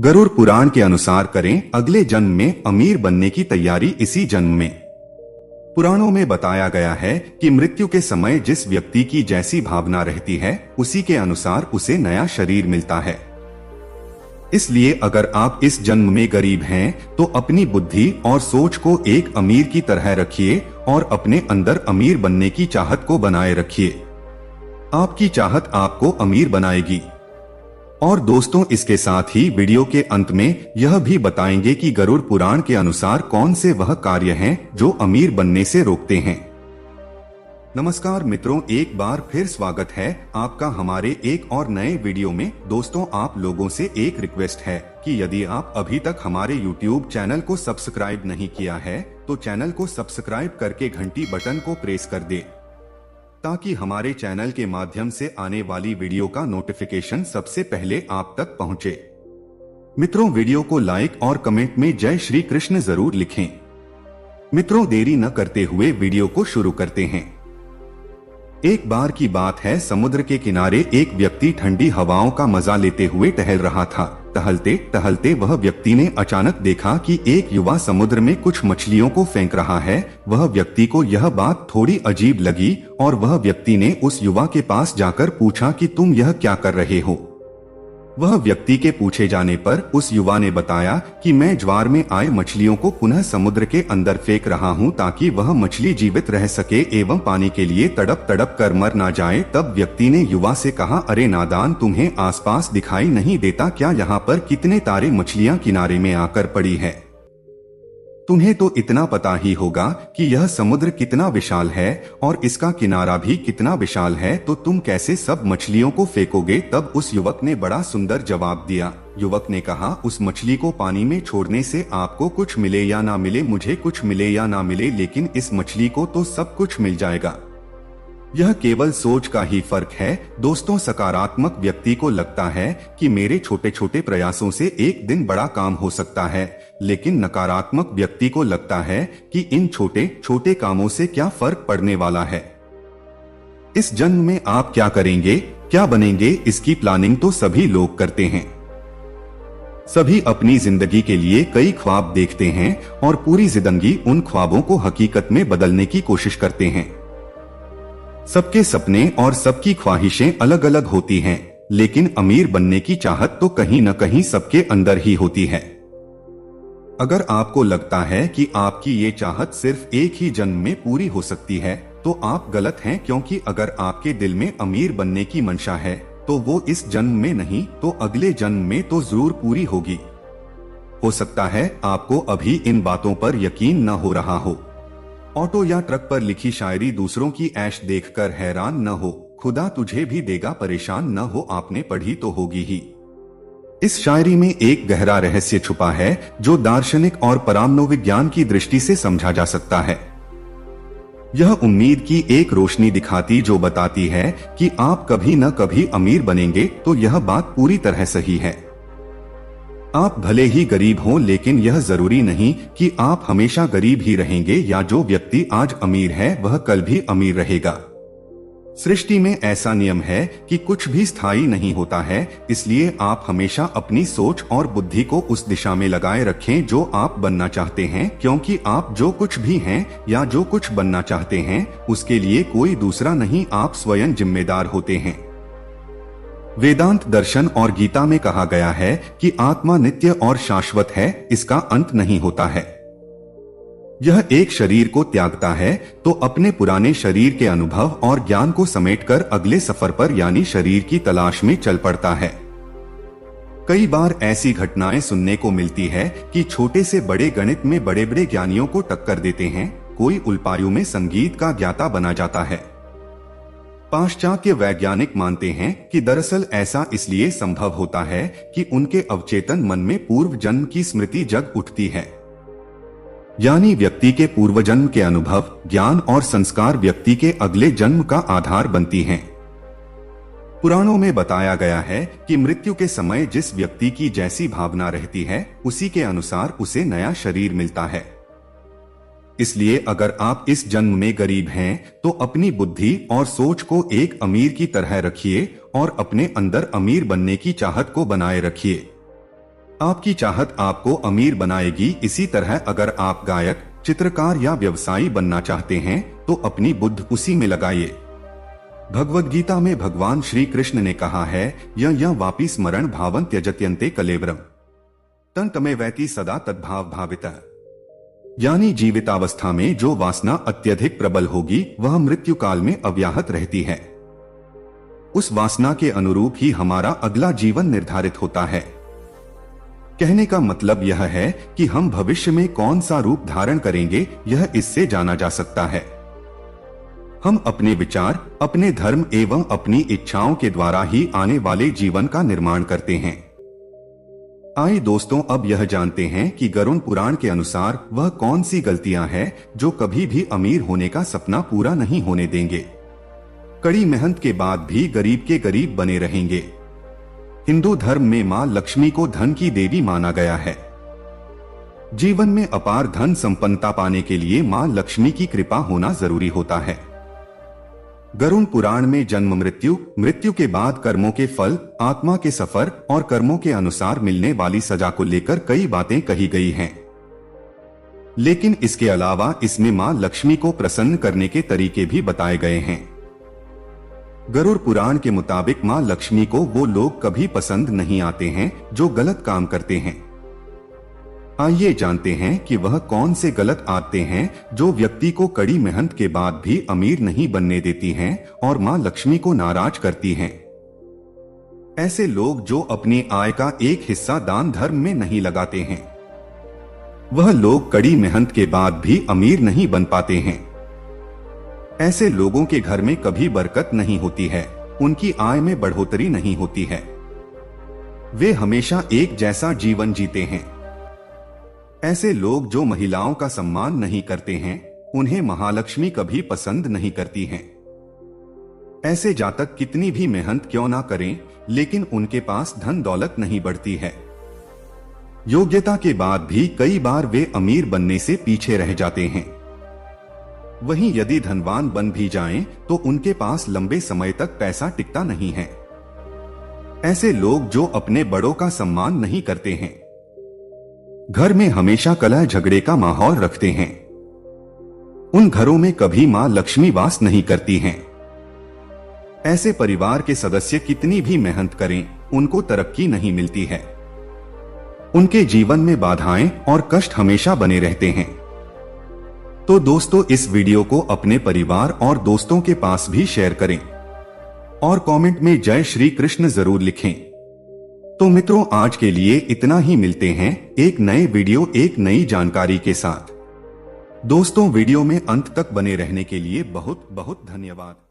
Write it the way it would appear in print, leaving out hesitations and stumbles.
गरुड़ पुराण के अनुसार करें अगले जन्म में अमीर बनने की तैयारी इसी जन्म में। पुराणों में बताया गया है कि मृत्यु के समय जिस व्यक्ति की जैसी भावना रहती है उसी के अनुसार उसे नया शरीर मिलता है। इसलिए अगर आप इस जन्म में गरीब हैं तो अपनी बुद्धि और सोच को एक अमीर की तरह रखिए और अपने अंदर अमीर बनने की चाहत को बनाए रखिए। आपकी चाहत आपको अमीर बनाएगी। और दोस्तों, इसके साथ ही वीडियो के अंत में यह भी बताएंगे कि गरुड़ पुराण के अनुसार कौन से वह कार्य हैं जो अमीर बनने से रोकते हैं। नमस्कार मित्रों, एक बार फिर स्वागत है आपका हमारे एक और नए वीडियो में। दोस्तों, आप लोगों से एक रिक्वेस्ट है कि यदि आप अभी तक हमारे YouTube चैनल को सब्सक्राइब नहीं किया है तो चैनल को सब्सक्राइब करके घंटी बटन को प्रेस कर दे ताकि हमारे चैनल के माध्यम से आने वाली वीडियो का नोटिफिकेशन सबसे पहले आप तक पहुंचे। मित्रों, वीडियो को लाइक और कमेंट में जय श्री कृष्ण जरूर लिखें। मित्रों, देरी न करते हुए वीडियो को शुरू करते हैं। एक बार की बात है, समुद्र के किनारे एक व्यक्ति ठंडी हवाओं का मजा लेते हुए टहल रहा था। टहलते टहलते वह व्यक्ति ने अचानक देखा कि एक युवा समुद्र में कुछ मछलियों को फेंक रहा है। वह व्यक्ति को यह बात थोड़ी अजीब लगी और वह व्यक्ति ने उस युवा के पास जाकर पूछा कि तुम यह क्या कर रहे हो। वह व्यक्ति के पूछे जाने पर उस युवा ने बताया कि मैं ज्वार में आए मछलियों को पुनः समुद्र के अंदर फेंक रहा हूं ताकि वह मछली जीवित रह सके एवं पानी के लिए तड़प तड़प कर मर ना जाए। तब व्यक्ति ने युवा से कहा, अरे नादान, तुम्हें आसपास दिखाई नहीं देता क्या? यहाँ पर कितने तारे मछलियां किनारे में आकर पड़ी है। तुम्हें तो इतना पता ही होगा कि यह समुद्र कितना विशाल है और इसका किनारा भी कितना विशाल है, तो तुम कैसे सब मछलियों को फेंकोगे? तब उस युवक ने बड़ा सुंदर जवाब दिया। युवक ने कहा, उस मछली को पानी में छोड़ने से आपको कुछ मिले या ना मिले, मुझे कुछ मिले या ना मिले, लेकिन इस मछली को तो सब कुछ मिल जाएगा। यह केवल सोच का ही फर्क है। दोस्तों, सकारात्मक व्यक्ति को लगता है कि मेरे छोटे छोटे प्रयासों से एक दिन बड़ा काम हो सकता है, लेकिन नकारात्मक व्यक्ति को लगता है कि इन छोटे छोटे कामों से क्या फर्क पड़ने वाला है। इस जन्म में आप क्या करेंगे, क्या बनेंगे, इसकी प्लानिंग तो सभी लोग करते हैं। सभी अपनी जिंदगी के लिए कई ख्वाब देखते हैं और पूरी जिंदगी उन ख्वाबों को हकीकत में बदलने की कोशिश करते हैं। सबके सपने और सबकी ख्वाहिशें अलग अलग होती हैं, लेकिन अमीर बनने की चाहत तो कहीं न कहीं सबके अंदर ही होती है। अगर आपको लगता है कि आपकी ये चाहत सिर्फ एक ही जन्म में पूरी हो सकती है तो आप गलत हैं, क्योंकि अगर आपके दिल में अमीर बनने की मंशा है तो वो इस जन्म में नहीं तो अगले जन्म में तो जरूर पूरी होगी। हो सकता है आपको अभी इन बातों पर यकीन न हो रहा हो। ऑटो या ट्रक पर लिखी शायरी दूसरों की ऐश देखकर हैरान न हो, खुदा तुझे भी देगा परेशान न हो, आपने पढ़ी तो होगी ही। इस शायरी में एक गहरा रहस्य छुपा है जो दार्शनिक और परामनोविज्ञान की दृष्टि से समझा जा सकता है। यह उम्मीद की एक रोशनी दिखाती जो बताती है कि आप कभी न कभी अमीर बनेंगे। तो यह बात पूरी तरह सही है। आप भले ही गरीब हों, लेकिन यह जरूरी नहीं कि आप हमेशा गरीब ही रहेंगे या जो व्यक्ति आज अमीर है वह कल भी अमीर रहेगा। सृष्टि में ऐसा नियम है कि कुछ भी स्थायी नहीं होता है, इसलिए आप हमेशा अपनी सोच और बुद्धि को उस दिशा में लगाए रखें जो आप बनना चाहते हैं, क्योंकि आप जो कुछ भी हैं या जो कुछ बनना चाहते हैं उसके लिए कोई दूसरा नहीं, आप स्वयं जिम्मेदार होते हैं। वेदांत दर्शन और गीता में कहा गया है कि आत्मा नित्य और शाश्वत है, इसका अंत नहीं होता है। यह एक शरीर को त्यागता है तो अपने पुराने शरीर के अनुभव और ज्ञान को समेटकर अगले सफर पर यानी शरीर की तलाश में चल पड़ता है। कई बार ऐसी घटनाएं सुनने को मिलती है कि छोटे से बड़े गणित में बड़े बड़े ज्ञानियों को टक्कर देते हैं, कोई उल्पायु में संगीत का ज्ञाता बना जाता है। पाश्चात्य वैज्ञानिक मानते हैं कि दरअसल ऐसा इसलिए संभव होता है कि उनके अवचेतन मन में पूर्व जन्म की स्मृति जग उठती है। यानी व्यक्ति के पूर्व जन्म के अनुभव, ज्ञान और संस्कार व्यक्ति के अगले जन्म का आधार बनती हैं। पुराणों में बताया गया है कि मृत्यु के समय जिस व्यक्ति की जैसी भावना रहती है उसी के अनुसार उसे नया शरीर मिलता है। इसलिए अगर आप इस जन्म में गरीब हैं तो अपनी बुद्धि और सोच को एक अमीर की तरह रखिए और अपने अंदर अमीर बनने की चाहत को बनाए रखिए। आपकी चाहत आपको अमीर बनाएगी। इसी तरह अगर आप गायक, चित्रकार या व्यवसायी बनना चाहते हैं तो अपनी बुद्धि उसी में लगाइए। भगवद गीता में भगवान श्री कृष्ण ने कहा है, यह वापि स्मरण भावं त्यजत्यन्ते कलेवरम तन तमे वैति सदा तद्भाव भाविता। यानी जीवितावस्था में जो वासना अत्यधिक प्रबल होगी वह मृत्यु काल में अव्याहत रहती है। उस वासना के अनुरूप ही हमारा अगला जीवन निर्धारित होता है। कहने का मतलब यह है कि हम भविष्य में कौन सा रूप धारण करेंगे यह इससे जाना जा सकता है। हम अपने विचार, अपने धर्म एवं अपनी इच्छाओं के द्वारा ही आने वाले जीवन का निर्माण करते हैं। आइए दोस्तों, अब यह जानते हैं कि गरुड़ पुराण के अनुसार वह कौन सी गलतियां हैं जो कभी भी अमीर होने का सपना पूरा नहीं होने देंगे, कड़ी मेहनत के बाद भी गरीब के गरीब बने रहेंगे। हिंदू धर्म में मां लक्ष्मी को धन की देवी माना गया है। जीवन में अपार धन संपन्नता पाने के लिए मां लक्ष्मी की कृपा होना जरूरी होता है। गरुड़ पुराण में जन्म, मृत्यु, मृत्यु के बाद कर्मों के फल, आत्मा के सफर और कर्मों के अनुसार मिलने वाली सजा को लेकर कई बातें कही गई हैं। लेकिन इसके अलावा इसमें मां लक्ष्मी को प्रसन्न करने के तरीके भी बताए गए हैं। गरुड़ पुराण के मुताबिक मां लक्ष्मी को वो लोग कभी पसंद नहीं आते हैं जो गलत काम करते हैं। आइए जानते हैं कि वह कौन से गलत आदतें हैं जो व्यक्ति को कड़ी मेहनत के बाद भी अमीर नहीं बनने देती हैं और मां लक्ष्मी को नाराज करती हैं। ऐसे लोग जो अपनी आय का एक हिस्सा दान धर्म में नहीं लगाते हैं, वह लोग कड़ी मेहनत के बाद भी अमीर नहीं बन पाते हैं। ऐसे लोगों के घर में कभी बरकत नहीं होती है, उनकी आय में बढ़ोतरी नहीं होती है, वे हमेशा एक जैसा जीवन जीते हैं। ऐसे लोग जो महिलाओं का सम्मान नहीं करते हैं, उन्हें महालक्ष्मी कभी पसंद नहीं करती हैं। ऐसे जातक कितनी भी मेहनत क्यों ना करें, लेकिन उनके पास धन दौलत नहीं बढ़ती है। योग्यता के बाद भी कई बार वे अमीर बनने से पीछे रह जाते हैं। वहीं यदि धनवान बन भी जाएं, तो उनके पास लंबे समय तक पैसा टिकता नहीं है। ऐसे लोग जो अपने बड़ों का सम्मान नहीं करते हैं, घर में हमेशा कलह झगड़े का माहौल रखते हैं, उन घरों में कभी मां लक्ष्मी वास नहीं करती हैं। ऐसे परिवार के सदस्य कितनी भी मेहनत करें, उनको तरक्की नहीं मिलती है। उनके जीवन में बाधाएं और कष्ट हमेशा बने रहते हैं। तो दोस्तों, इस वीडियो को अपने परिवार और दोस्तों के पास भी शेयर करें और कमेंट में जय श्री कृष्ण जरूर लिखें। तो मित्रों, आज के लिए इतना ही। मिलते हैं एक नए वीडियो, एक नई जानकारी के साथ। दोस्तों, वीडियो में अंत तक बने रहने के लिए बहुत बहुत धन्यवाद।